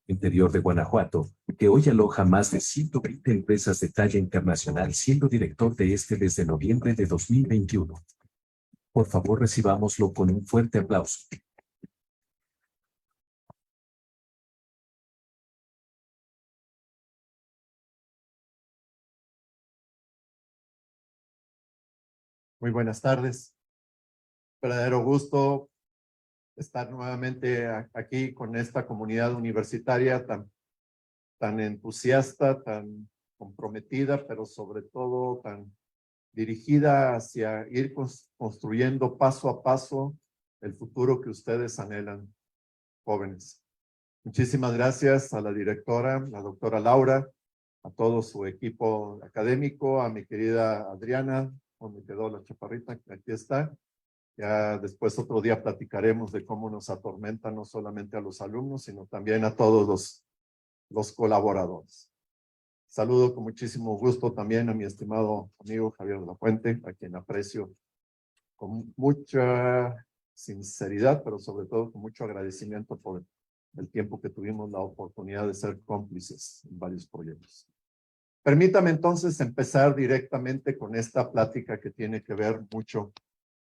Interior de Guanajuato, que hoy aloja más de 120 empresas de talla internacional, siendo director de este desde noviembre de 2021. Por favor, recibámoslo con un fuerte aplauso. Muy buenas tardes. Verdadero gusto estar nuevamente aquí con esta comunidad universitaria tan entusiasta, tan comprometida, pero sobre todo tan dirigida hacia ir construyendo paso a paso el futuro que ustedes anhelan, jóvenes. Muchísimas gracias a la directora, la doctora Laura, a todo su equipo académico, a mi querida Adriana, donde quedó la chaparrita, que aquí está. Ya después otro día platicaremos de cómo nos atormenta no solamente a los alumnos, sino también a todos los colaboradores. Saludo con muchísimo gusto también a mi estimado amigo Javier de la Fuente, a quien aprecio con mucha sinceridad, pero sobre todo con mucho agradecimiento por el tiempo que tuvimos la oportunidad de ser cómplices en varios proyectos. Permítame entonces empezar directamente con esta plática que tiene que ver mucho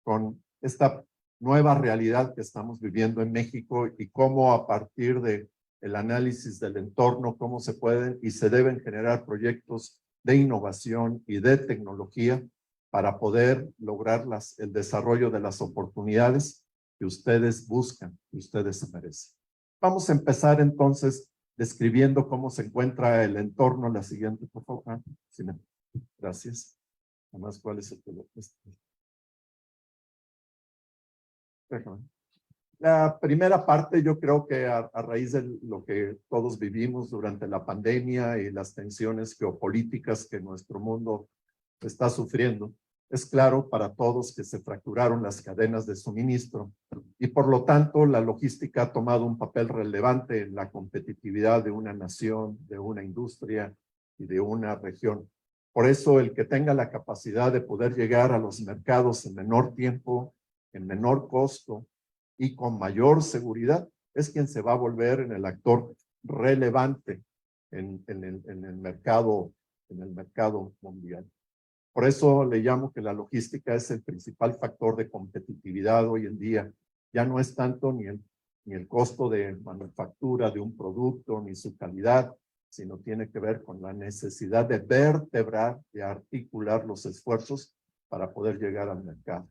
con esta nueva realidad que estamos viviendo en México y cómo a partir de el análisis del entorno, cómo se pueden y se deben generar proyectos de innovación y de tecnología para poder lograr el desarrollo de las oportunidades que ustedes buscan, que ustedes se merecen. Vamos a empezar entonces describiendo cómo se encuentra el entorno. La siguiente, por favor. Sí, gracias. Además, ¿cuál es el teléfono? La primera parte, yo creo que a raíz de lo que todos vivimos durante la pandemia y las tensiones geopolíticas que nuestro mundo está sufriendo, es claro para todos que se fracturaron las cadenas de suministro y por lo tanto la logística ha tomado un papel relevante en la competitividad de una nación, de una industria y de una región. Por eso el que tenga la capacidad de poder llegar a los mercados en menor tiempo, en menor costo y con mayor seguridad, es quien se va a volver en el actor relevante en el mercado mundial. Por eso le llamo que la logística es el principal factor de competitividad hoy en día. Ya no es tanto ni el costo de manufactura de un producto, ni su calidad, sino tiene que ver con la necesidad de vertebrar, de articular los esfuerzos para poder llegar al mercado.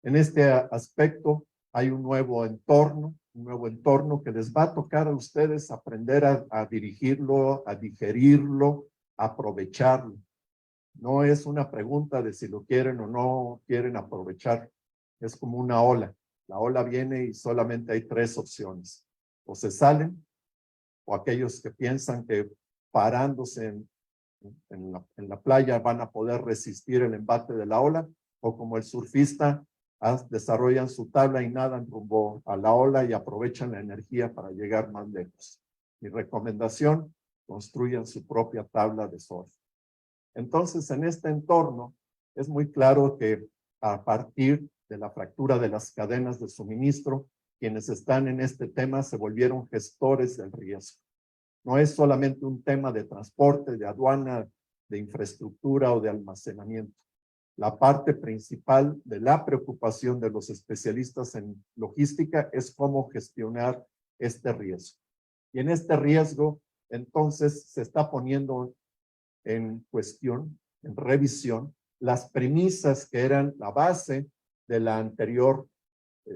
En este aspecto hay un nuevo entorno que les va a tocar a ustedes aprender a dirigirlo, a digerirlo, a aprovecharlo. No es una pregunta de si lo quieren o no quieren aprovechar. Es como una ola. La ola viene y solamente hay tres opciones. O se salen, o aquellos que piensan que parándose en la playa van a poder resistir el embate de la ola, o como el surfista, desarrollan su tabla y nadan rumbo a la ola y aprovechan la energía para llegar más lejos. Mi recomendación, construyan su propia tabla de surf. Entonces, en este entorno, es muy claro que a partir de la fractura de las cadenas de suministro, quienes están en este tema se volvieron gestores del riesgo. No es solamente un tema de transporte, de aduana, de infraestructura o de almacenamiento. La parte principal de la preocupación de los especialistas en logística es cómo gestionar este riesgo. Y en este riesgo, entonces, se está poniendo en cuestión, en revisión, las premisas que eran la base de la anterior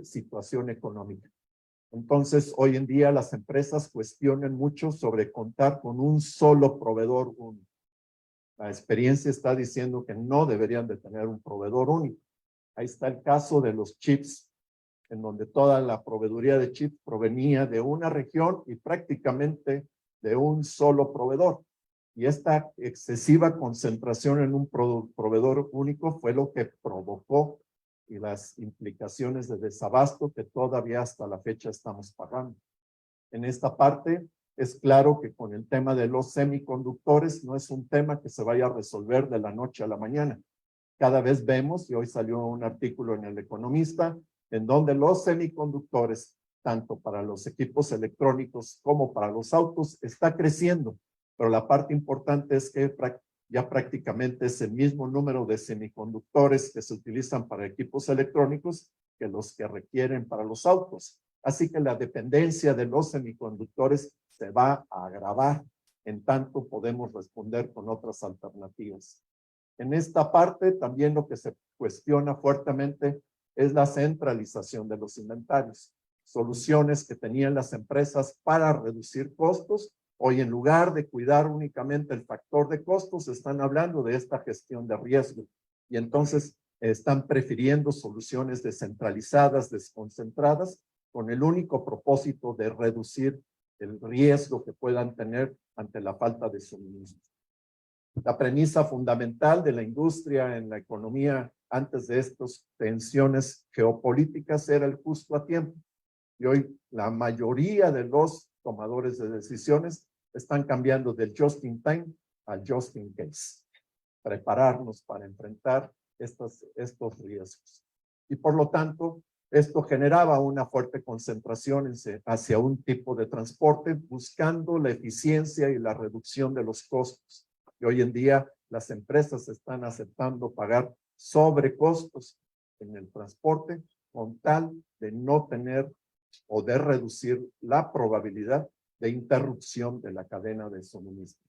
situación económica. Entonces, hoy en día las empresas cuestionan mucho sobre contar con un solo proveedor único. La experiencia está diciendo que no deberían de tener un proveedor único. Ahí está el caso de los chips, en donde toda la proveeduría de chips provenía de una región y prácticamente de un solo proveedor. Y esta excesiva concentración en un proveedor único fue lo que provocó y las implicaciones de desabasto que todavía hasta la fecha estamos pagando. En esta parte, es claro que con el tema de los semiconductores no es un tema que se vaya a resolver de la noche a la mañana. Cada vez vemos, y hoy salió un artículo en El Economista, en donde los semiconductores, tanto para los equipos electrónicos como para los autos, está creciendo. Pero la parte importante es que ya prácticamente es el mismo número de semiconductores que se utilizan para equipos electrónicos que los que requieren para los autos. Así que la dependencia de los semiconductores se va a agravar, en tanto podemos responder con otras alternativas. En esta parte también lo que se cuestiona fuertemente es la centralización de los inventarios. Soluciones que tenían las empresas para reducir costos, hoy en lugar de cuidar únicamente el factor de costos, están hablando de esta gestión de riesgo. Y entonces están prefiriendo soluciones descentralizadas, desconcentradas, con el único propósito de reducir el riesgo que puedan tener ante la falta de suministro. La premisa fundamental de la industria en la economía antes de estas tensiones geopolíticas era el justo a tiempo. Y hoy la mayoría de los tomadores de decisiones están cambiando del just in time al just in case. Prepararnos para enfrentar estos riesgos. Y por lo tanto, esto generaba una fuerte concentración hacia un tipo de transporte, buscando la eficiencia y la reducción de los costos. Y hoy en día las empresas están aceptando pagar sobrecostos en el transporte con tal de no tener o de reducir la probabilidad de interrupción de la cadena de suministro.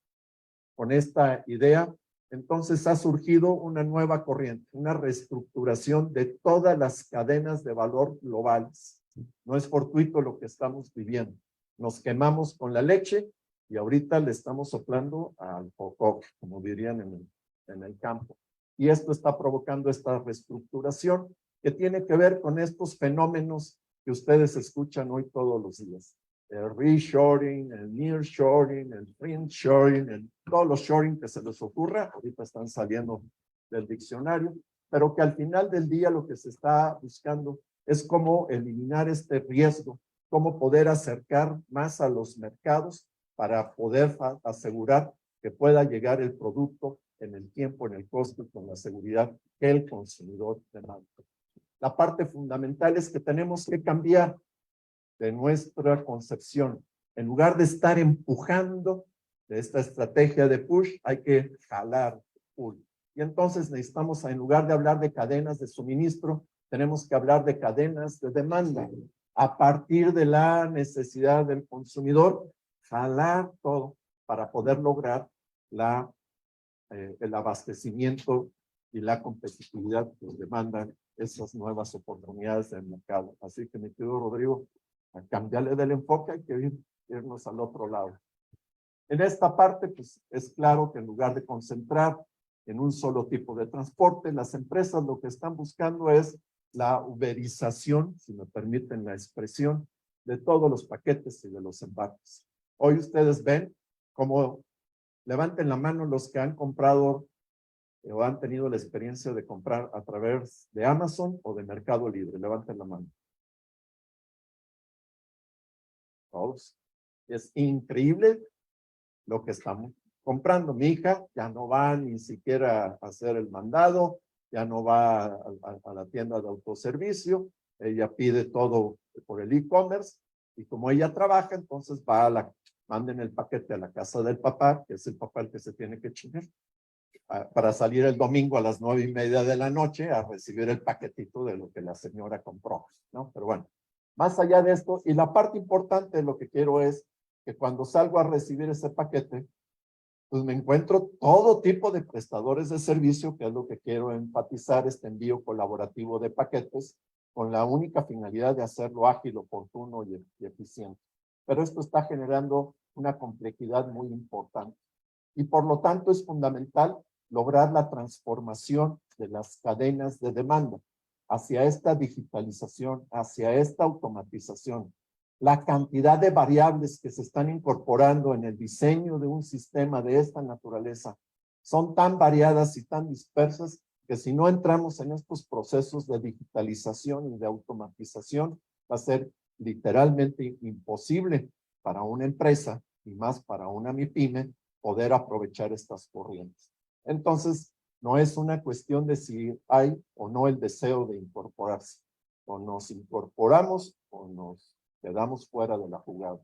Con esta idea, entonces ha surgido una nueva corriente, una reestructuración de todas las cadenas de valor globales. No es fortuito lo que estamos viviendo. Nos quemamos con la leche y ahorita le estamos soplando al coco, como dirían en el campo. Y esto está provocando esta reestructuración que tiene que ver con estos fenómenos que ustedes escuchan hoy todos los días. El reshoring, el nearshoring, el friendshoring, todos los shoring que se les ocurra, ahorita están saliendo del diccionario, pero que al final del día lo que se está buscando es cómo eliminar este riesgo, cómo poder acercar más a los mercados para poder asegurar que pueda llegar el producto en el tiempo, en el costo y con la seguridad que el consumidor demanda. La parte fundamental es que tenemos que cambiar de nuestra concepción. En lugar de estar empujando de esta estrategia de push, hay que jalar pull. Y entonces necesitamos, en lugar de hablar de cadenas de suministro, tenemos que hablar de cadenas de demanda. A partir de la necesidad del consumidor, jalar todo para poder lograr el abastecimiento y la competitividad que demandan esas nuevas oportunidades del mercado. Así que, mi querido Rodrigo, a cambiarle del enfoque hay que irnos al otro lado. En esta parte, pues es claro que en lugar de concentrar en un solo tipo de transporte, las empresas lo que están buscando es la uberización, si me permiten la expresión, de todos los paquetes y de los embarques. Hoy ustedes ven cómo, levanten la mano los que han comprado o han tenido la experiencia de comprar a través de Amazon o de Mercado Libre. Levanten la mano. Todos. Es increíble lo que estamos comprando. Mi hija ya no va ni siquiera a hacer el mandado, ya no va a la tienda de autoservicio, ella pide todo por el e-commerce y como ella trabaja, entonces va manden el paquete a la casa del papá, que es el papá el que se tiene que chingar, para salir el domingo a las 9:30 de la noche a recibir el paquetito de lo que la señora compró, ¿no? Pero bueno, más allá de esto, y la parte importante de lo que quiero es que cuando salgo a recibir ese paquete, pues me encuentro todo tipo de prestadores de servicio, que es lo que quiero enfatizar, este envío colaborativo de paquetes, con la única finalidad de hacerlo ágil, oportuno y eficiente. Pero esto está generando una complejidad muy importante. Y por lo tanto es fundamental lograr la transformación de las cadenas de demanda hacia esta digitalización, hacia esta automatización. La cantidad de variables que se están incorporando en el diseño de un sistema de esta naturaleza son tan variadas y tan dispersas que si no entramos en estos procesos de digitalización y de automatización, va a ser literalmente imposible para una empresa y más para una MIPYME poder aprovechar estas corrientes. Entonces, no es una cuestión de si hay o no el deseo de incorporarse. O nos incorporamos o nos quedamos fuera de la jugada.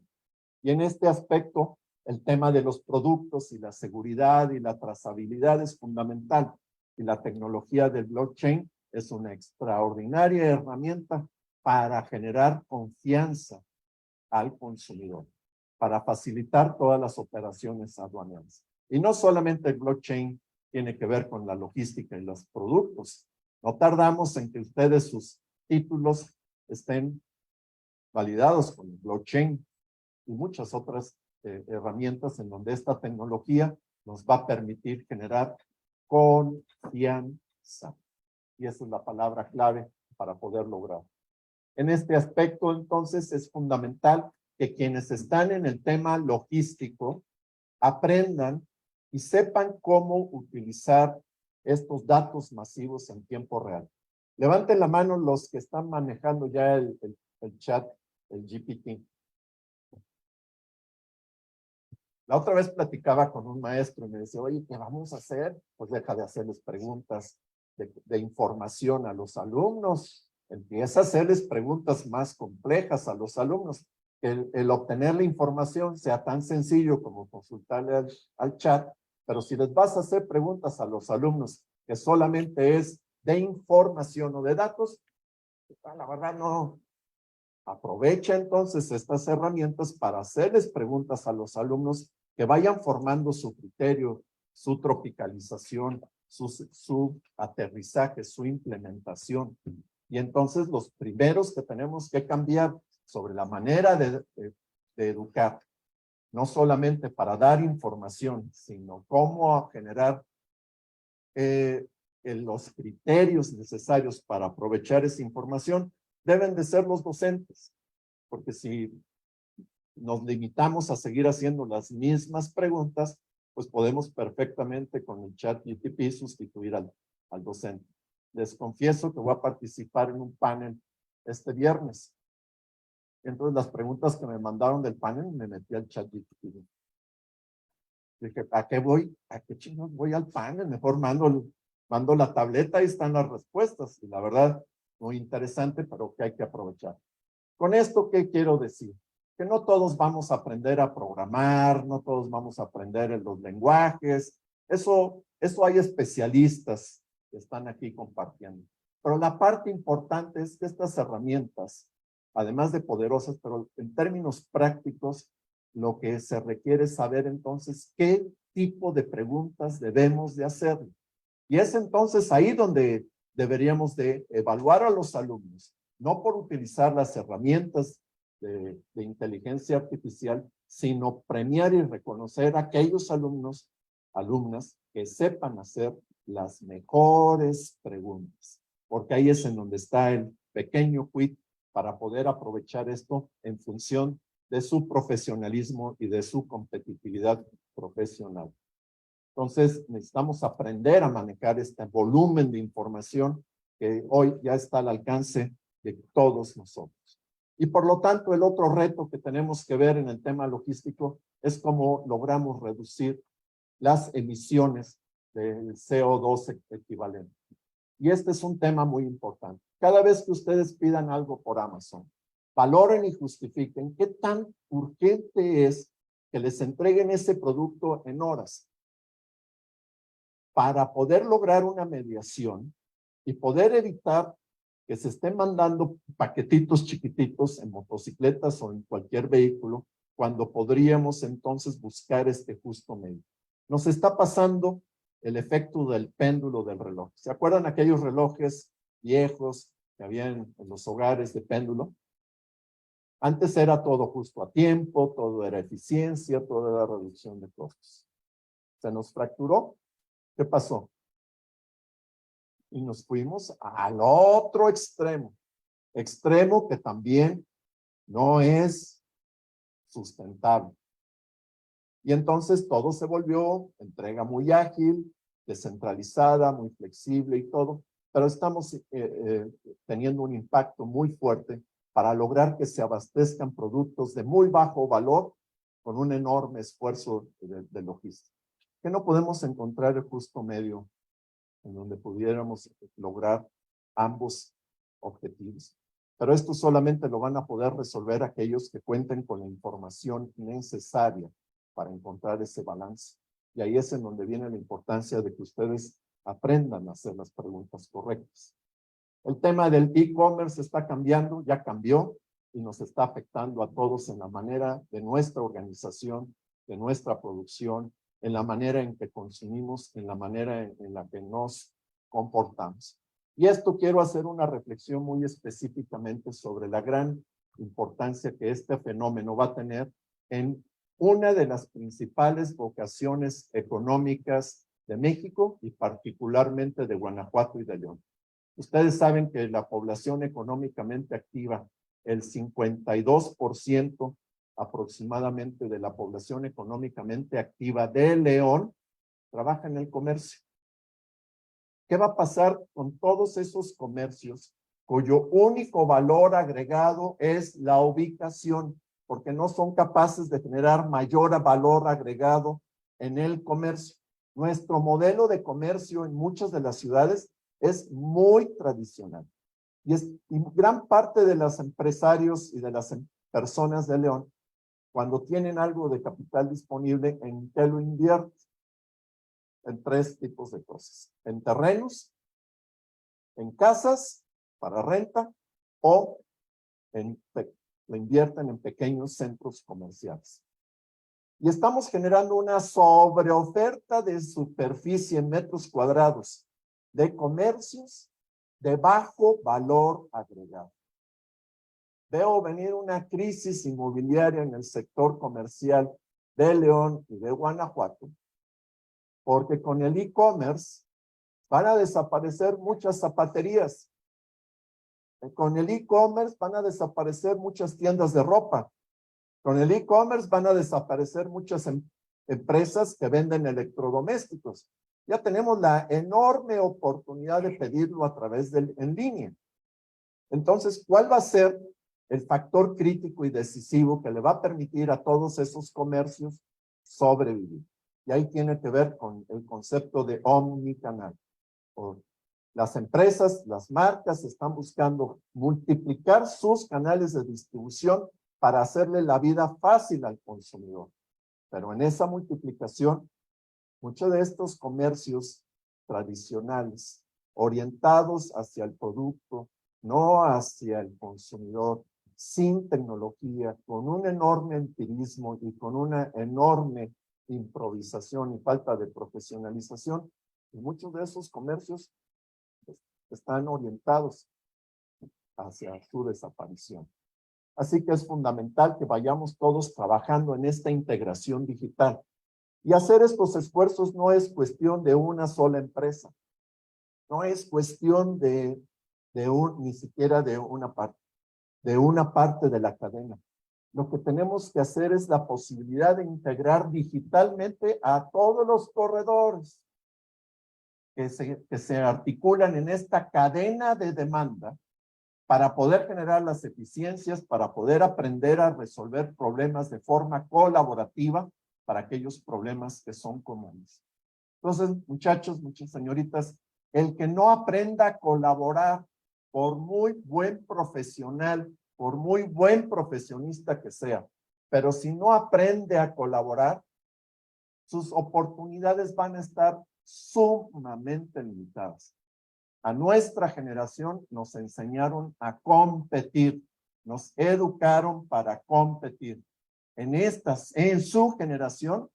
Y en este aspecto, el tema de los productos y la seguridad y la trazabilidad es fundamental. Y la tecnología del blockchain es una extraordinaria herramienta para generar confianza al consumidor, para facilitar todas las operaciones aduaneras. Y no solamente el blockchain tiene que ver con la logística y los productos. No tardamos en que ustedes sus títulos estén validados con el blockchain y muchas otras herramientas en donde esta tecnología nos va a permitir generar confianza. Y esa es la palabra clave para poder lograr. En este aspecto, entonces, es fundamental que quienes están en el tema logístico aprendan y sepan cómo utilizar estos datos masivos en tiempo real. Levanten la mano los que están manejando ya el chat, el GPT. La otra vez platicaba con un maestro y me decía, oye, ¿qué vamos a hacer? Pues deja de hacerles preguntas de información a los alumnos. Empieza a hacerles preguntas más complejas a los alumnos. El obtener la información sea tan sencillo como consultarle al chat, pero si les vas a hacer preguntas a los alumnos que solamente es de información o de datos, la verdad no. Aprovecha entonces estas herramientas para hacerles preguntas a los que vayan formando su criterio, su tropicalización, su aterrizaje, su implementación. Y entonces los primeros que tenemos que cambiar sobre la manera de educar, no solamente para dar información, sino cómo generar los criterios necesarios para aprovechar esa información, deben de ser los docentes, porque si nos limitamos a seguir haciendo las mismas preguntas, pues podemos perfectamente con el chat GTP sustituir al docente. Les confieso que voy a participar en un panel este viernes. Entonces las preguntas que me mandaron del panel me metí al chat GTP. Dije, ¿a qué voy? ¿A qué chingados voy al panel? Mejor mando la tableta y están las respuestas. Y la verdad, muy interesante, pero que hay que aprovechar. Con esto, ¿qué quiero decir? Que no todos vamos a aprender a programar, no todos vamos a aprender en los lenguajes. Eso hay especialistas que están aquí compartiendo. Pero la parte importante es que estas herramientas, además de poderosas, pero en términos prácticos, lo que se requiere es saber entonces qué tipo de preguntas debemos de hacer. Y es entonces ahí donde deberíamos de evaluar a los alumnos, no por utilizar las herramientas de inteligencia artificial, sino premiar y reconocer a aquellos alumnas que sepan hacer las mejores preguntas, porque ahí es en donde está el pequeño quid para poder aprovechar esto en función de su profesionalismo y de su competitividad profesional. Entonces, necesitamos aprender a manejar este volumen de información que hoy ya está al alcance de todos nosotros. Y por lo tanto, el otro reto que tenemos que ver en el tema logístico es cómo logramos reducir las emisiones del CO2 equivalente. Y este es un tema muy importante. Cada vez que ustedes pidan algo por Amazon, valoren y justifiquen qué tan urgente es que les entreguen ese producto en horas para poder lograr una mediación y poder evitar que se estén mandando paquetitos chiquititos en motocicletas o en cualquier vehículo, cuando podríamos entonces buscar este justo medio. Nos está pasando el efecto del péndulo del reloj. ¿Se acuerdan aquellos relojes viejos que había en los hogares de péndulo? Antes era todo justo a tiempo, todo era eficiencia, todo era reducción de costos. Se nos fracturó. ¿Qué pasó? Y nos fuimos al otro extremo. Extremo que también no es sustentable. Y entonces todo se volvió entrega muy ágil, descentralizada, muy flexible y todo, pero estamos teniendo un impacto muy fuerte para lograr que se abastezcan productos de muy bajo valor con un enorme esfuerzo de logística. Que no podemos encontrar el justo medio en donde pudiéramos lograr ambos objetivos. Pero esto solamente lo van a poder resolver aquellos que cuenten con la información necesaria para encontrar ese balance. Y ahí es en donde viene la importancia de que ustedes aprendan a hacer las preguntas correctas. El tema del e-commerce está cambiando, ya cambió y nos está afectando a todos en la manera de nuestra organización, de nuestra producción, en la manera en que consumimos, en la manera en la que nos comportamos. Y esto quiero hacer una reflexión muy específicamente sobre la gran importancia que este fenómeno va a tener en una de las principales vocaciones económicas de México y particularmente de Guanajuato y de León. Ustedes saben que la población económicamente activa, el 52% aproximadamente de la población económicamente activa de León, trabaja en el comercio. ¿Qué va a pasar con todos esos comercios cuyo único valor agregado es la ubicación, porque no son capaces de generar mayor valor agregado en el comercio? Nuestro modelo de comercio en muchas de las ciudades es muy tradicional. Y gran parte de los empresarios y de las personas de León, cuando tienen algo de capital disponible, ¿en qué lo invierten? En tres tipos de cosas: en terrenos, en casas para renta o lo invierten en pequeños centros comerciales. Y estamos generando una sobreoferta de superficie en metros cuadrados de comercios de bajo valor agregado. Veo venir una crisis inmobiliaria en el sector comercial de León y de Guanajuato, porque con el e-commerce van a desaparecer muchas zapaterías. Con el e-commerce van a desaparecer muchas tiendas de ropa. Con el e-commerce van a desaparecer muchas empresas que venden electrodomésticos. Ya tenemos la enorme oportunidad de pedirlo a través en línea. Entonces, ¿cuál va a ser el factor crítico y decisivo que le va a permitir a todos esos comercios sobrevivir? Y ahí tiene que ver con el concepto de omnicanal. Las empresas, las marcas están buscando multiplicar sus canales de distribución para hacerle la vida fácil al consumidor. Pero en esa multiplicación, muchos de estos comercios tradicionales, orientados hacia el producto, no hacia el consumidor, sin tecnología, con un enorme empirismo y con una enorme improvisación y falta de profesionalización, y muchos de esos comercios están orientados hacia su desaparición. Así que es fundamental que vayamos todos trabajando en esta integración digital. Y hacer estos esfuerzos no es cuestión de una sola empresa. No es cuestión ni siquiera de una parte de la cadena. Lo que tenemos que hacer es la posibilidad de integrar digitalmente a todos los corredores que se articulan en esta cadena de demanda para poder generar las eficiencias, para poder aprender a resolver problemas de forma colaborativa para aquellos problemas que son comunes. Entonces, muchachos, muchas señoritas, el que no aprenda a colaborar, por muy buen profesional, por muy buen profesionista que sea, pero si no aprende a colaborar, sus oportunidades van a estar sumamente limitadas. A nuestra generación nos enseñaron a competir, nos educaron para competir. En su generación,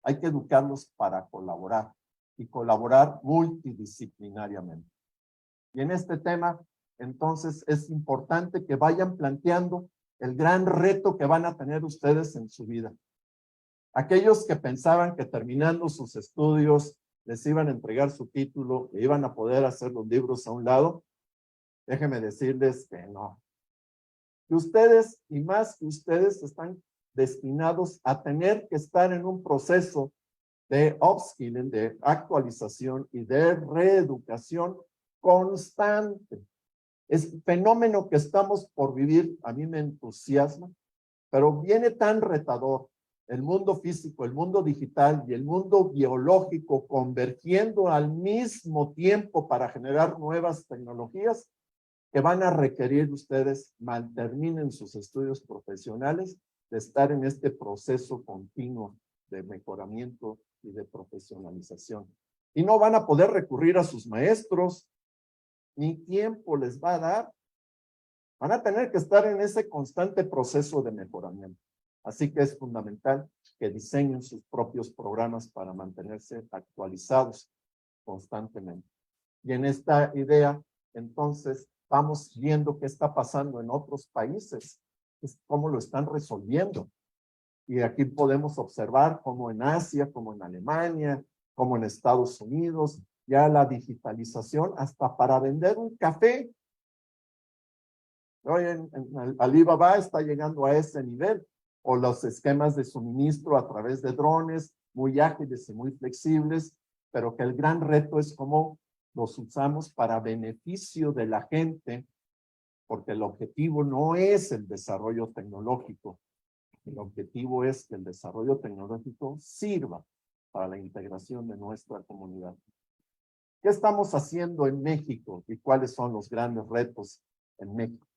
hay que educarlos para colaborar y colaborar multidisciplinariamente. Y en este tema, entonces, es importante que vayan planteando el gran reto que van a tener ustedes en su vida. Aquellos que pensaban que terminando sus estudios les iban a entregar su título e iban a poder hacer los libros a un lado, déjenme decirles que no. Que ustedes, y más que ustedes, están destinados a tener que estar en un proceso de upskilling, de actualización y de reeducación constante. Es un fenómeno que estamos por vivir, a mí me entusiasma, pero viene tan retador el mundo físico, el mundo digital y el mundo biológico convergiendo al mismo tiempo para generar nuevas tecnologías que van a requerir ustedes, terminen sus estudios profesionales, de estar en este proceso continuo de mejoramiento y de profesionalización. Y no van a poder recurrir a sus maestros, ni tiempo les va a dar. Van a tener que estar en ese constante proceso de mejoramiento. Así que es fundamental que diseñen sus propios programas para mantenerse actualizados constantemente. Y en esta idea, entonces, vamos viendo qué está pasando en otros países, cómo lo están resolviendo. Y aquí podemos observar cómo en Asia, como en Alemania, como en Estados Unidos, ya la digitalización hasta para vender un café. Hoy en Alibaba está llegando a ese nivel, o los esquemas de suministro a través de drones, muy ágiles y muy flexibles, pero que el gran reto es cómo los usamos para beneficio de la gente, porque el objetivo no es el desarrollo tecnológico, el objetivo es que el desarrollo tecnológico sirva para la integración de nuestra comunidad. ¿Qué estamos haciendo en México y cuáles son los grandes retos en México?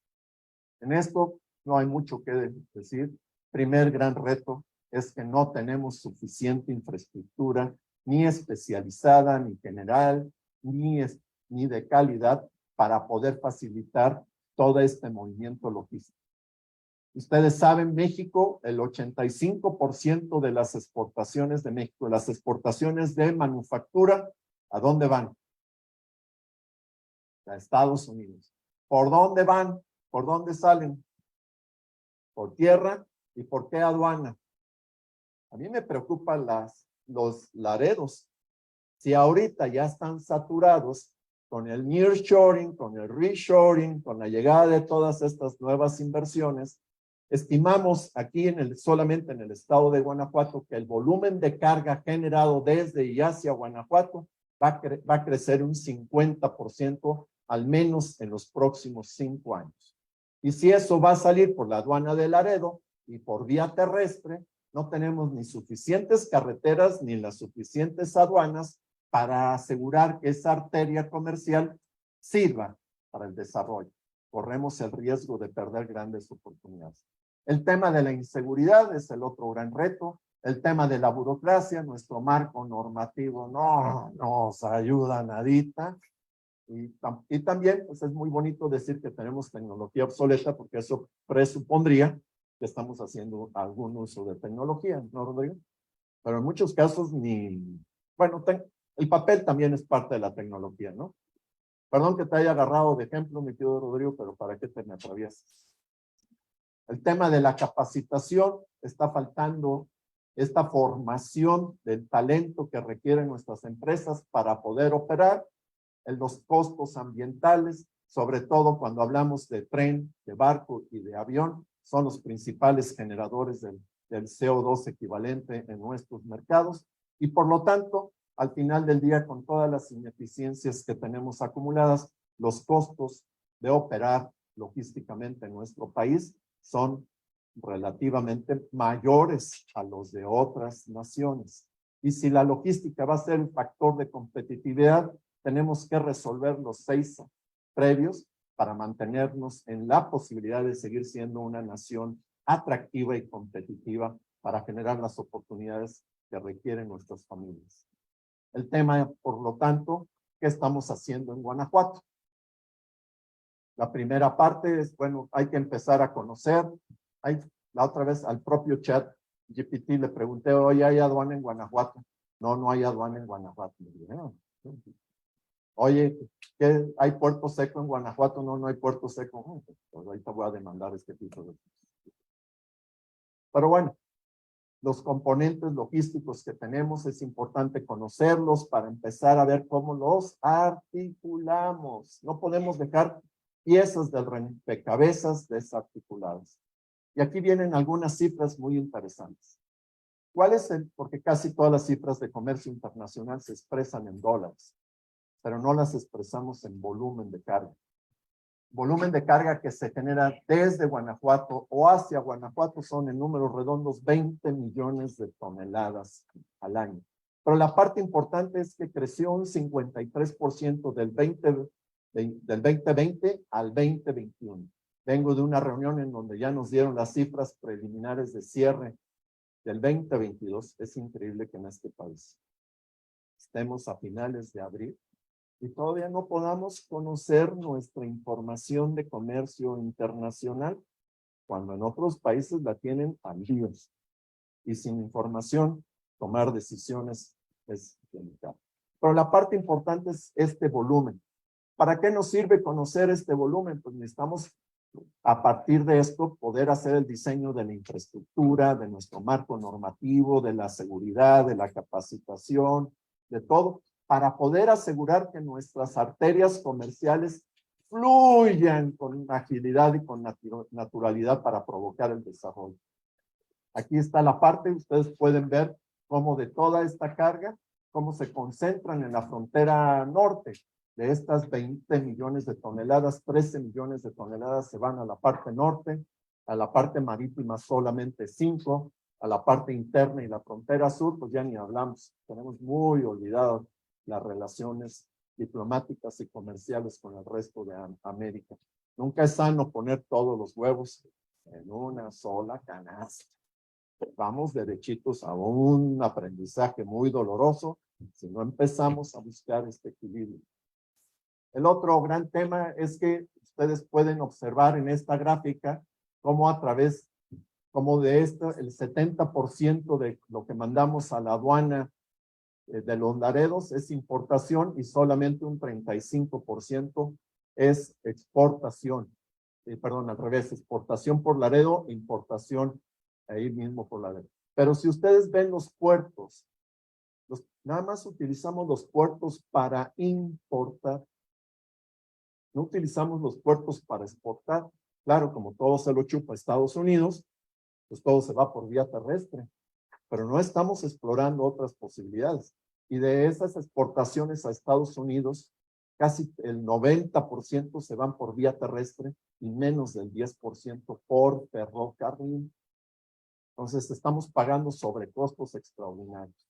En esto no hay mucho que decir. Primer gran reto es que no tenemos suficiente infraestructura, ni especializada, ni general, ni de calidad para poder facilitar todo este movimiento logístico. Ustedes saben, México, el 85% de las exportaciones de México, las exportaciones de manufactura, ¿a dónde van? A Estados Unidos. ¿Por dónde van? ¿Por dónde salen? Por tierra. ¿Y por qué aduana? A mí me preocupan los Laredos. Si ahorita ya están saturados con el nearshoring, con el reshoring, con la llegada de todas estas nuevas inversiones, estimamos aquí solamente en el estado de Guanajuato que el volumen de carga generado desde y hacia Guanajuato va a crecer un 50% al menos en los próximos 5 años. Y si eso va a salir por la aduana de Laredo y por vía terrestre, no tenemos ni suficientes carreteras ni las suficientes aduanas para asegurar que esa arteria comercial sirva para el desarrollo. Corremos el riesgo de perder grandes oportunidades. El tema de la inseguridad es el otro gran reto. El tema de la burocracia, nuestro marco normativo no nos ayuda nadita. Y también pues es muy bonito decir que tenemos tecnología obsoleta porque eso presupondría que estamos haciendo algún uso de tecnología, ¿no, Rodrigo? Pero en muchos casos bueno, el papel también es parte de la tecnología, ¿no? Perdón que te haya agarrado de ejemplo, mi querido Rodrigo, pero ¿para qué te me atraviesas? El tema de la capacitación, está faltando esta formación del talento que requieren nuestras empresas para poder operar, en los costos ambientales, sobre todo cuando hablamos de tren, de barco y de avión, son los principales generadores del CO2 equivalente en nuestros mercados, y por lo tanto, al final del día, con todas las ineficiencias que tenemos acumuladas, los costos de operar logísticamente en nuestro país son relativamente mayores a los de otras naciones. Y si la logística va a ser un factor de competitividad, tenemos que resolver los 6 previos para mantenernos en la posibilidad de seguir siendo una nación atractiva y competitiva para generar las oportunidades que requieren nuestras familias. El tema, por lo tanto, ¿qué estamos haciendo en Guanajuato? La primera parte es, bueno, hay que empezar a conocer. La otra vez al propio chat GPT le pregunté, oye, ¿hay aduana en Guanajuato? No, no hay aduana en Guanajuato. Oye, ¿qué, ¿hay puerto seco en Guanajuato? No, no hay puerto seco. Pues ahorita voy a demandar este tipo de cosas. Pero bueno, los componentes logísticos que tenemos es importante conocerlos para empezar a ver cómo los articulamos. No podemos dejar piezas del rompecabezas desarticuladas. Y aquí vienen algunas cifras muy interesantes. ¿Cuál es porque casi todas las cifras de comercio internacional se expresan en dólares, pero no las expresamos en volumen de carga. Volumen de carga que se genera desde Guanajuato o hacia Guanajuato son en números redondos 20 millones de toneladas al año. Pero la parte importante es que creció un 53% del 2020 al 2021. Vengo de una reunión en donde ya nos dieron las cifras preliminares de cierre del 2022. Es increíble que en este país estemos a finales de abril y todavía no podamos conocer nuestra información de comercio internacional, cuando en otros países la tienen al día. Y sin información, tomar decisiones es delicado. Pero la parte importante es este volumen. ¿Para qué nos sirve conocer este volumen? Pues necesitamos, a partir de esto, poder hacer el diseño de la infraestructura, de nuestro marco normativo, de la seguridad, de la capacitación, de todo, para poder asegurar que nuestras arterias comerciales fluyan con agilidad y con naturalidad para provocar el desarrollo. Aquí está la parte, ustedes pueden ver cómo de toda esta carga, cómo se concentran en la frontera norte. De estas 20 millones de toneladas, 13 millones de toneladas se van a la parte norte, a la parte marítima solamente 5, a la parte interna y la frontera sur, pues ya ni hablamos. Tenemos muy olvidadas las relaciones diplomáticas y comerciales con el resto de América. Nunca es sano poner todos los huevos en una sola canasta. Vamos derechitos a un aprendizaje muy doloroso si no empezamos a buscar este equilibrio. El otro gran tema es que ustedes pueden observar en esta gráfica cómo a través, como de esto, el 70% de lo que mandamos a la aduana de los Laredos es importación y solamente un 35% es exportación. Perdón, al revés, exportación por Laredo, importación ahí mismo por Laredo. Pero si ustedes ven los puertos, nada más utilizamos los puertos para importar. No utilizamos los puertos para exportar. Claro, como todo se lo chupa a Estados Unidos, pues todo se va por vía terrestre. Pero no estamos explorando otras posibilidades. Y de esas exportaciones a Estados Unidos, casi el 90% se van por vía terrestre y menos del 10% por ferrocarril. Entonces estamos pagando sobrecostos extraordinarios.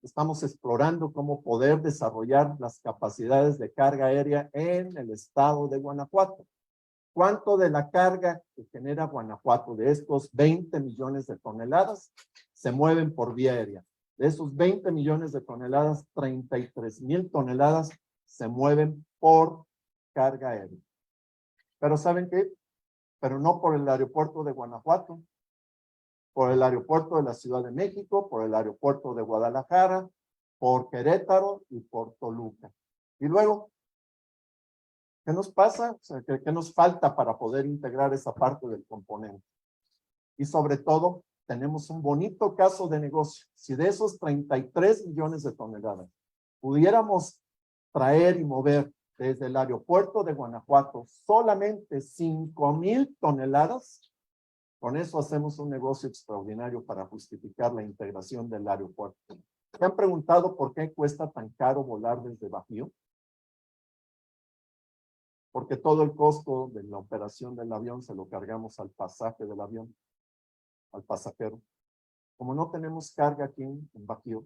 Estamos explorando cómo poder desarrollar las capacidades de carga aérea en el estado de Guanajuato. ¿Cuánto de la carga que genera Guanajuato, de estos 20 millones de toneladas, se mueven por vía aérea? De esos 20 millones de toneladas, 33,000 toneladas se mueven por carga aérea. Pero ¿saben qué? Pero no por el aeropuerto de Guanajuato, por el aeropuerto de la Ciudad de México, por el aeropuerto de Guadalajara, por Querétaro y por Toluca. Y luego, ¿qué nos pasa? O sea, ¿qué nos falta para poder integrar esa parte del componente? Y sobre todo, tenemos un bonito caso de negocio. Si de esos 33 millones de toneladas pudiéramos traer y mover desde el aeropuerto de Guanajuato solamente 5,000 toneladas, con eso hacemos un negocio extraordinario para justificar la integración del aeropuerto. ¿Se han preguntado por qué cuesta tan caro volar desde Bajío? Porque todo el costo de la operación del avión se lo cargamos al pasaje del avión, al pasajero. Como no tenemos carga aquí en Bajío,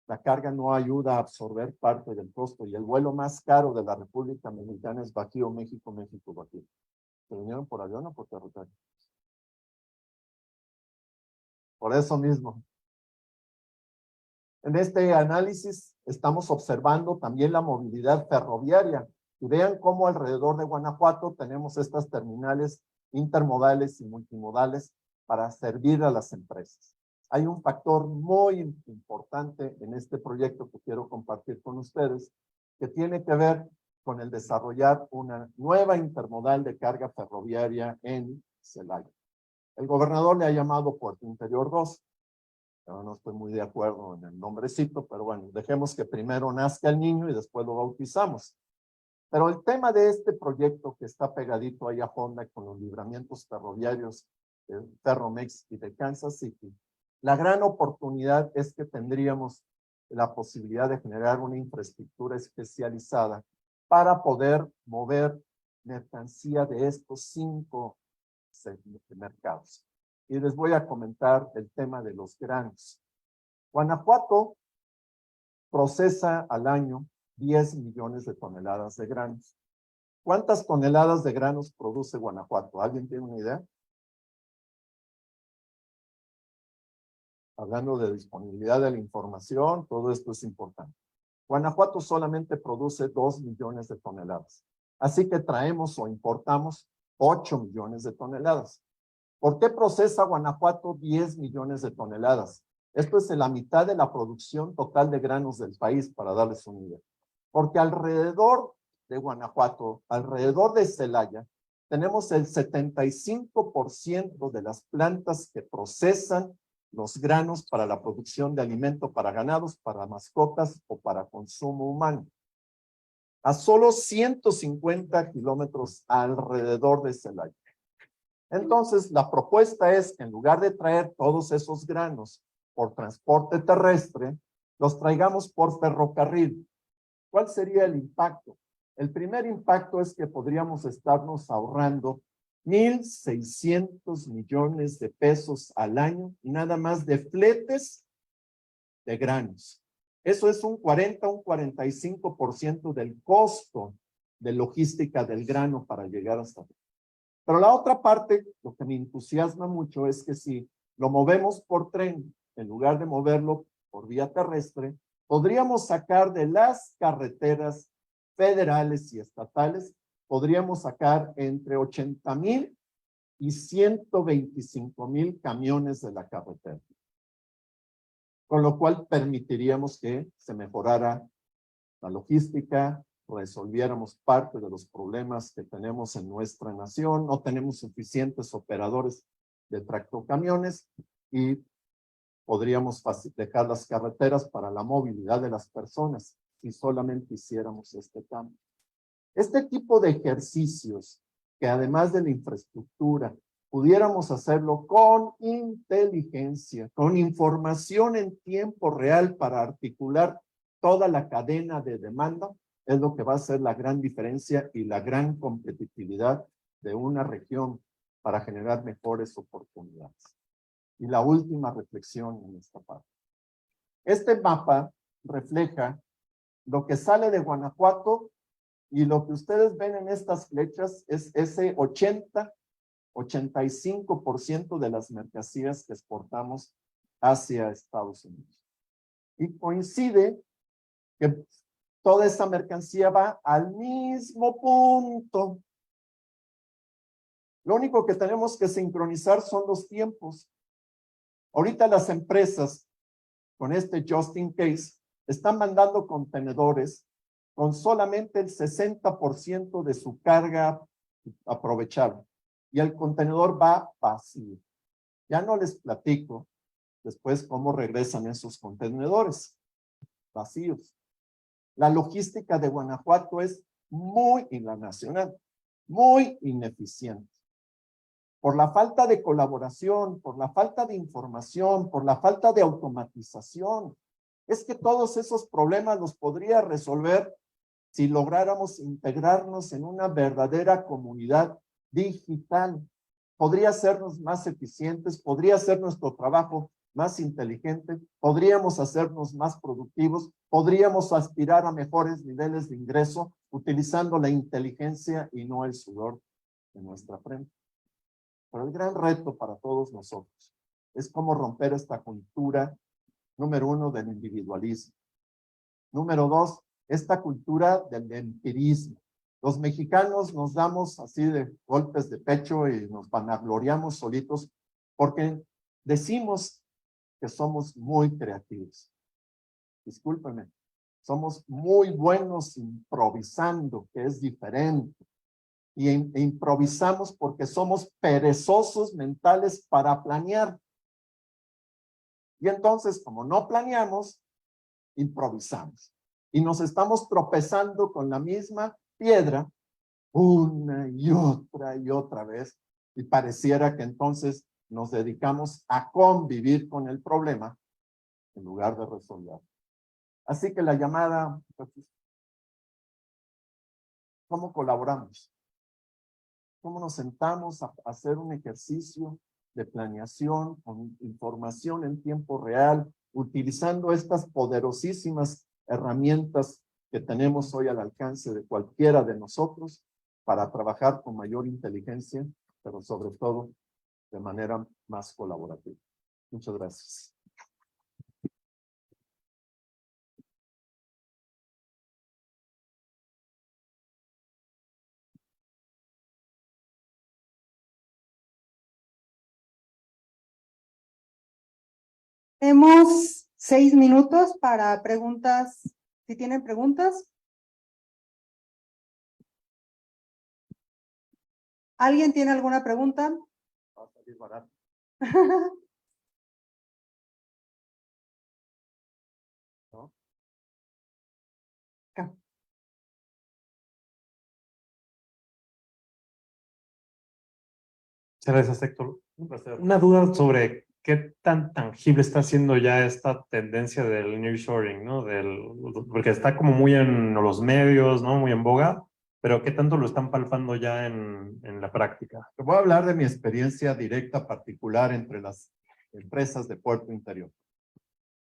la carga no ayuda a absorber parte del costo y el vuelo más caro de la República Mexicana es Bajío, México, México, Bajío. ¿Se vinieron por avión o por carretera? Por eso mismo. En este análisis estamos observando también la movilidad ferroviaria y vean cómo alrededor de Guanajuato tenemos estas terminales intermodales y multimodales para servir a las empresas. Hay un factor muy importante en este proyecto que quiero compartir con ustedes que tiene que ver con el desarrollar una nueva intermodal de carga ferroviaria en Celaya. El gobernador le ha llamado Puerto Interior 2. Yo no estoy muy de acuerdo en el nombrecito, pero bueno, dejemos que primero nazca el niño y después lo bautizamos. Pero el tema de este proyecto que está pegadito ahí a Honda con los libramientos ferroviarios de Ferromex y de Kansas City La gran oportunidad es que tendríamos la posibilidad de generar una infraestructura especializada para poder mover mercancía de estos 5 mercados. Y les voy a comentar el tema de los granos. Guanajuato procesa al año 10 millones de toneladas de granos. ¿Cuántas toneladas de granos produce Guanajuato? ¿Alguien tiene una idea? Hablando de disponibilidad de la información, todo esto es importante. Guanajuato solamente produce 2 millones de toneladas. Así que traemos o importamos 8 millones de toneladas. ¿Por qué procesa Guanajuato 10 millones de toneladas? Esto es la mitad de la producción total de granos del país, para darles una idea. Porque alrededor de Guanajuato, alrededor de Celaya, tenemos el 75% de las plantas que procesan los granos para la producción de alimento para ganados, para mascotas o para consumo humano. A solo 150 kilómetros alrededor de Celaya. Entonces, la propuesta es que en lugar de traer todos esos granos por transporte terrestre, los traigamos por ferrocarril. ¿Cuál sería el impacto? El primer impacto es que podríamos estarnos ahorrando 1,600 millones de pesos al año, nada más de fletes de granos. Eso es un 40, un 45% del costo de logística del grano para llegar hasta aquí. Pero la otra parte, lo que me entusiasma mucho es que si lo movemos por tren, en lugar de moverlo por vía terrestre, podríamos sacar de las carreteras federales y estatales, podríamos sacar entre 80,000 y 125,000 camiones de la carretera. Con lo cual permitiríamos que se mejorara la logística, resolviéramos parte de los problemas que tenemos en nuestra nación. No tenemos suficientes operadores de tractocamiones y podríamos dejar las carreteras para la movilidad de las personas si solamente hiciéramos este cambio. Este tipo de ejercicios, que además de la infraestructura, pudiéramos hacerlo con inteligencia, con información en tiempo real para articular toda la cadena de demanda, es lo que va a hacer la gran diferencia y la gran competitividad de una región para generar mejores oportunidades. Y la última reflexión en esta parte. Este mapa refleja lo que sale de Guanajuato y lo que ustedes ven en estas flechas es ese 85% de las mercancías que exportamos hacia Estados Unidos. Y coincide que toda esa mercancía va al mismo punto. Lo único que tenemos que sincronizar son los tiempos. Ahorita las empresas, con este just in case, están mandando contenedores con solamente el 60% de su carga aprovechable. Y el contenedor va vacío. Ya no les platico después cómo regresan esos contenedores vacíos. La logística de Guanajuato es y la nacional, muy ineficiente. Por la falta de colaboración, por la falta de información, por la falta de automatización. Es que todos esos problemas los podría resolver si lográramos integrarnos en una verdadera comunidad digital. Podría hacernos más eficientes, podría hacer nuestro trabajo más inteligente, podríamos hacernos más productivos, podríamos aspirar a mejores niveles de ingreso utilizando la inteligencia y no el sudor de nuestra frente. Pero el gran reto para todos nosotros es cómo romper esta cultura, número 1, del individualismo. Número 2, esta cultura del empirismo. Los mexicanos nos damos así de golpes de pecho y nos vanagloriamos solitos porque decimos que somos muy creativos. Discúlpenme, somos muy buenos improvisando, que es diferente. Y improvisamos porque somos perezosos mentales para planear. Y entonces, como no planeamos, improvisamos. Y nos estamos tropezando con la misma piedra una y otra vez. Y pareciera que entonces nos dedicamos a convivir con el problema en lugar de resolverlo. Así que la llamada, ¿cómo colaboramos? ¿Cómo nos sentamos a hacer un ejercicio de planeación con información en tiempo real, utilizando estas poderosísimas herramientas que tenemos hoy al alcance de cualquiera de nosotros para trabajar con mayor inteligencia, pero sobre todo de manera más colaborativa? Muchas gracias. Tenemos 6 minutos para preguntas, si tienen preguntas. ¿Alguien tiene alguna pregunta? Va a salir barato. ¿No? Muchas gracias, Héctor. Un placer. Una duda sobre qué tan tangible está siendo ya esta tendencia del nearshoring, ¿no? Porque está como muy en los medios, ¿no? Muy en boga, pero qué tanto lo están palpando ya en la práctica. Te voy a hablar de mi experiencia directa particular entre las empresas de Puerto Interior.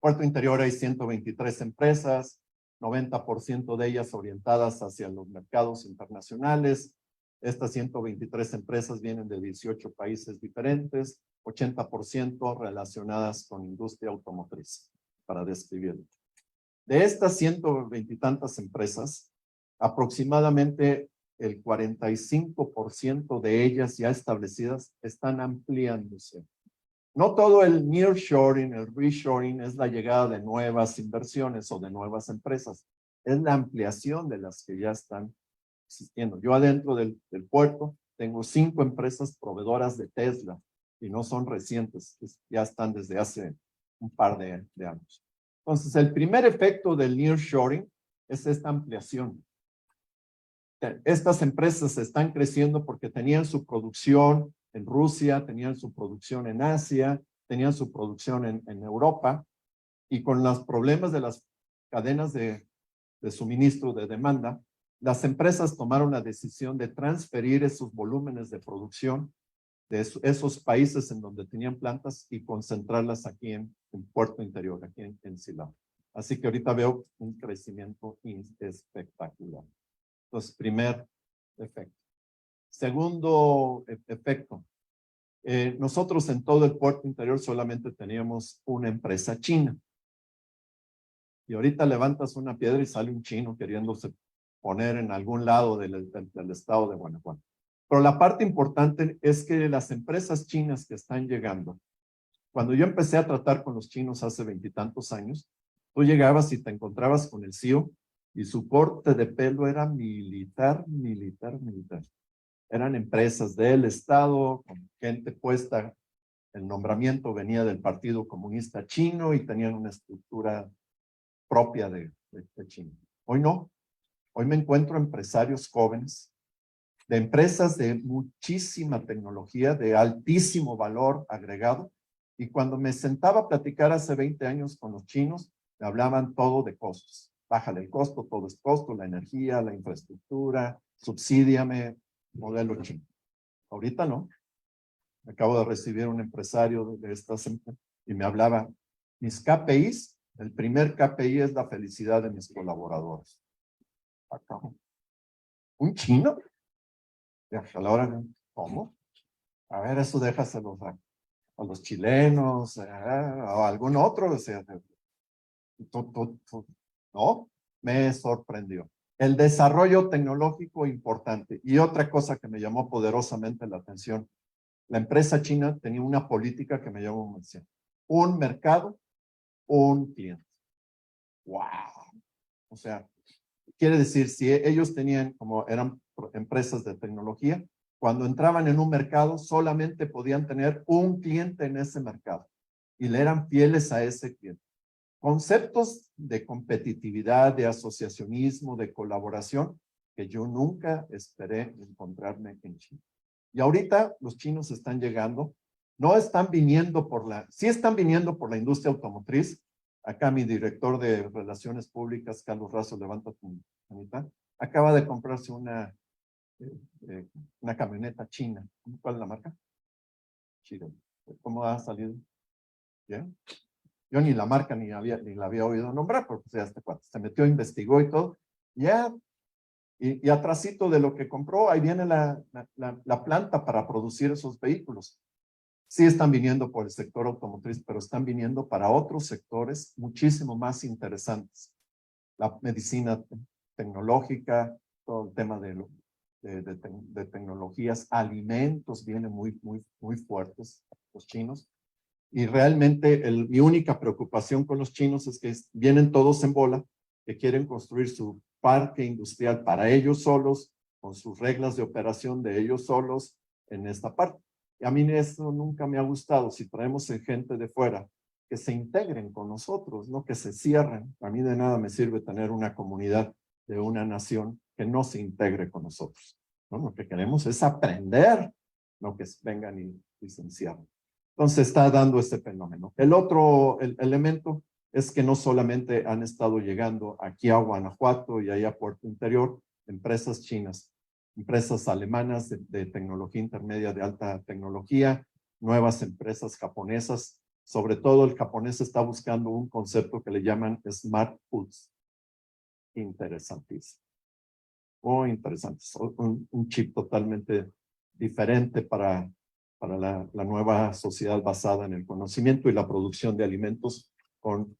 Puerto Interior hay 123 empresas, 90% de ellas orientadas hacia los mercados internacionales. Estas 123 empresas vienen de 18 países diferentes, 80% relacionadas con industria automotriz, para describirlo. De estas 120 y tantas empresas, aproximadamente el 45% de ellas ya establecidas están ampliándose. No todo el nearshoring, el reshoring es la llegada de nuevas inversiones o de nuevas empresas. Es la ampliación de las que ya están existiendo. Yo adentro del puerto tengo 5 empresas proveedoras de Tesla y no son recientes, ya están desde hace un par de años. Entonces, el primer efecto del nearshoring es esta ampliación. Estas empresas están creciendo porque tenían su producción en Rusia, tenían su producción en Asia, tenían su producción en Europa, y con los problemas de las cadenas de suministro, de demanda, las empresas tomaron la decisión de transferir esos volúmenes de producción de esos países en donde tenían plantas y concentrarlas aquí en Puerto Interior, aquí en Silao. Así que ahorita veo un crecimiento espectacular. Entonces, primer efecto. Segundo efecto. Nosotros en todo el Puerto Interior solamente teníamos una empresa china. Y ahorita levantas una piedra y sale un chino queriéndose poner en algún lado del estado de Guanajuato. Pero la parte importante es que las empresas chinas que están llegando, cuando yo empecé a tratar con los chinos hace 20 y tantos años, tú llegabas y te encontrabas con el CEO y su corte de pelo era militar. Eran empresas del Estado, con gente puesta, el nombramiento venía del Partido Comunista Chino y tenían una estructura propia de China. Hoy no. Hoy me encuentro empresarios jóvenes, de empresas de muchísima tecnología, de altísimo valor agregado, y cuando me sentaba a platicar hace 20 años con los chinos, me hablaban todo de costos. Bájale el costo, todo es costo, la energía, la infraestructura, subsídiame, modelo chino. Ahorita no. Acabo de recibir un empresario de estas empresas y me hablaba, mis KPIs, el primer KPI es la felicidad de mis colaboradores. Acá. ¿Un chino? A la hora, ¿cómo? A ver, eso déjaselo a los chilenos, a algún otro. O sea, no, me sorprendió. El desarrollo tecnológico importante. Y otra cosa que me llamó poderosamente la atención. La empresa china tenía una política que me llamó la atención. Un mercado, un cliente. ¡Wow! O sea, quiere decir, si ellos tenían, como eran empresas de tecnología, cuando entraban en un mercado solamente podían tener un cliente en ese mercado y le eran fieles a ese cliente. Conceptos de competitividad, de asociacionismo, de colaboración que yo nunca esperé encontrarme en China. Y ahorita los chinos están llegando No están viniendo sí están viniendo por la industria automotriz. Acá mi director de Relaciones Públicas, Carlos Razo, levanta tu manita, acaba de comprarse una camioneta china. ¿Cuál es la marca? China. ¿Cómo ha salido? ¿Bien? Yo ni la marca ni la había oído nombrar, porque ya se metió, investigó y todo. Ya, y atrasito de lo que compró, ahí viene la planta para producir esos vehículos. Sí están viniendo por el sector automotriz, pero están viniendo para otros sectores muchísimo más interesantes. La medicina tecnológica, todo el tema de tecnologías, alimentos vienen muy fuertes los chinos. Y realmente mi única preocupación con los chinos es que vienen todos en bola, que quieren construir su parque industrial para ellos solos, con sus reglas de operación de ellos solos en esta parte. Y a mí eso nunca me ha gustado. Si traemos gente de fuera, que se integren con nosotros, no que se cierren. A mí de nada me sirve tener una comunidad de una nación que no se integre con nosotros, ¿no? Lo que queremos es aprender, no que vengan y se encierren. Entonces está dando este fenómeno. El otro elemento es que no solamente han estado llegando aquí a Guanajuato y allá a Puerto Interior empresas chinas, empresas alemanas de tecnología intermedia de alta tecnología, nuevas empresas japonesas. Sobre todo el japonés está buscando un concepto que le llaman Smart Foods. Interesantísimo. Muy interesante. Un chip totalmente diferente para la nueva sociedad basada en el conocimiento y la producción de alimentos con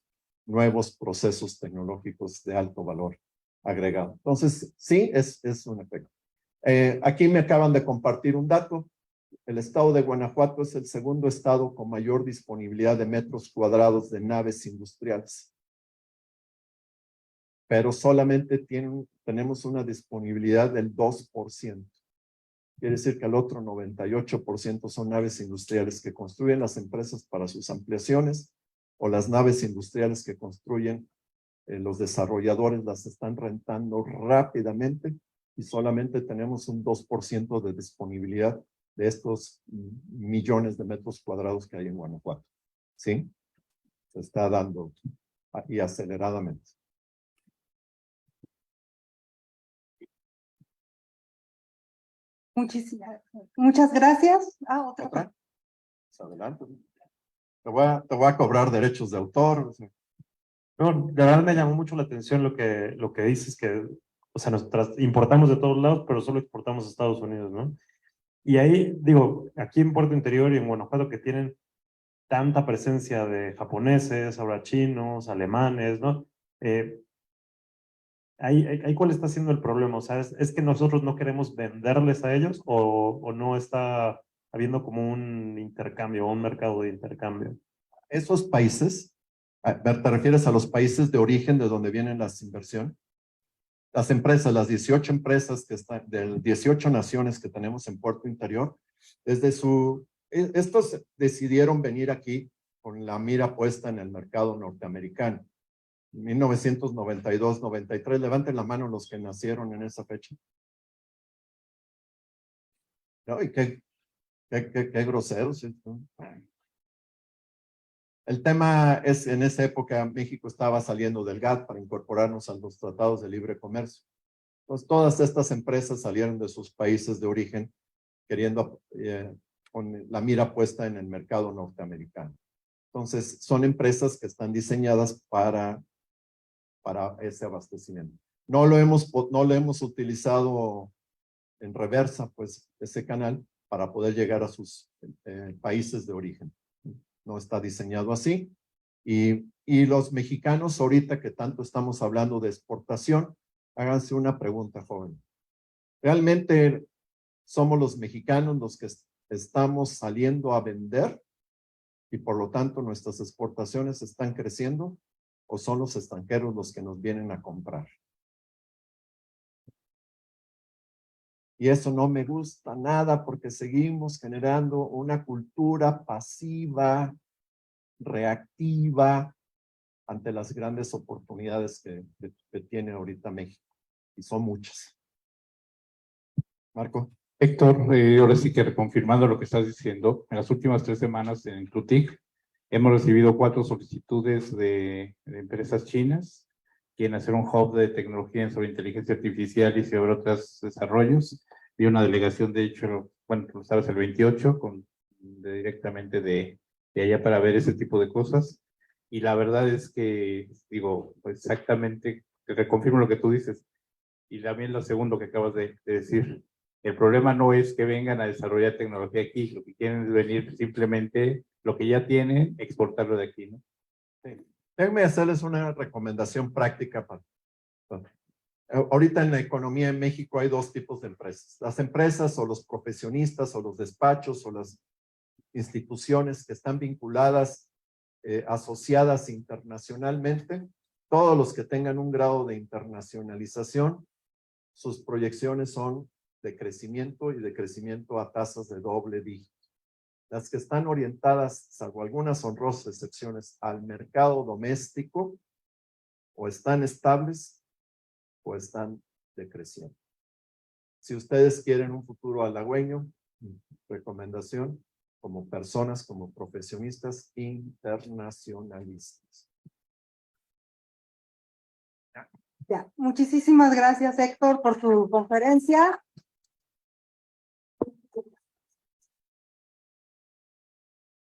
nuevos procesos tecnológicos de alto valor agregado. Entonces, sí, es un efecto. Aquí me acaban de compartir un dato. El estado de Guanajuato es el segundo estado con mayor disponibilidad de metros cuadrados de naves industriales. Pero solamente tenemos una disponibilidad del 2%. Quiere decir que el otro 98% son naves industriales que construyen las empresas para sus ampliaciones o las naves industriales que construyen los desarrolladores las están rentando rápidamente y solamente tenemos un 2% de disponibilidad de estos millones de metros cuadrados que hay en Guanajuato. ¿Sí? Se está dando y aceleradamente. Muchas gracias. Otra. ¿Otra? Pues adelante. Te voy a cobrar derechos de autor. No, de verdad me llamó mucho la atención lo que dices, que, o sea, importamos de todos lados, pero solo exportamos a Estados Unidos, ¿no? Y ahí, digo, aquí en Puerto Interior y en Guanajuato que tienen tanta presencia de japoneses, ahora chinos, alemanes, ¿no? Ahí ¿cuál está siendo el problema? O sea, ¿es que nosotros no queremos venderles a ellos o no está habiendo como un intercambio o un mercado de intercambio? Esos países, ¿te refieres a los países de origen de donde vienen las inversiones? Las empresas, las 18 empresas que están, de 18 naciones que tenemos en Puerto Interior, estos decidieron venir aquí con la mira puesta en el mercado norteamericano. 1992, 93, levanten la mano los que nacieron en esa fecha. No, y qué groseros. ¿Cierto? El tema es, en esa época México estaba saliendo del GATT para incorporarnos a los tratados de libre comercio. Entonces, todas estas empresas salieron de sus países de origen queriendo, con la mira puesta en el mercado norteamericano. Entonces, son empresas que están diseñadas para ese abastecimiento. No lo hemos utilizado en reversa, pues, ese canal para poder llegar a sus países de origen. No está diseñado así. Y los mexicanos, ahorita que tanto estamos hablando de exportación, háganse una pregunta, joven. ¿Realmente somos los mexicanos los que estamos saliendo a vender y por lo tanto nuestras exportaciones están creciendo o son los extranjeros los que nos vienen a comprar? Y eso no me gusta nada porque seguimos generando una cultura pasiva, reactiva ante las grandes oportunidades que tiene ahorita México. Y son muchas. Marco. Héctor, ahora sí que reconfirmando lo que estás diciendo, en las últimas 3 semanas en CLUTIC hemos recibido 4 solicitudes de empresas chinas que quieren hacer un hub de tecnología sobre inteligencia artificial y sobre otros desarrollos. Y una delegación, de hecho, bueno, tú sabes, el 28, directamente de allá para ver ese tipo de cosas. Y la verdad es que, digo, pues exactamente, te reconfirmo lo que tú dices. Y también lo segundo que acabas de decir. El problema no es que vengan a desarrollar tecnología aquí, lo que quieren es venir simplemente lo que ya tienen, exportarlo de aquí, ¿no? Sí. Déjenme hacerles una recomendación práctica. Ahorita en la economía en México hay 2 tipos de empresas. Las empresas o los profesionistas o los despachos o las instituciones que están vinculadas, asociadas internacionalmente. Todos los que tengan un grado de internacionalización, sus proyecciones son de crecimiento y de crecimiento a tasas de doble dígito. Las que están orientadas, salvo algunas honrosas excepciones, al mercado doméstico, o están estables o están decreciendo. Si ustedes quieren un futuro halagüeño, recomendación, como personas, como profesionistas internacionalistas. Ya, muchísimas gracias, Héctor, por tu conferencia.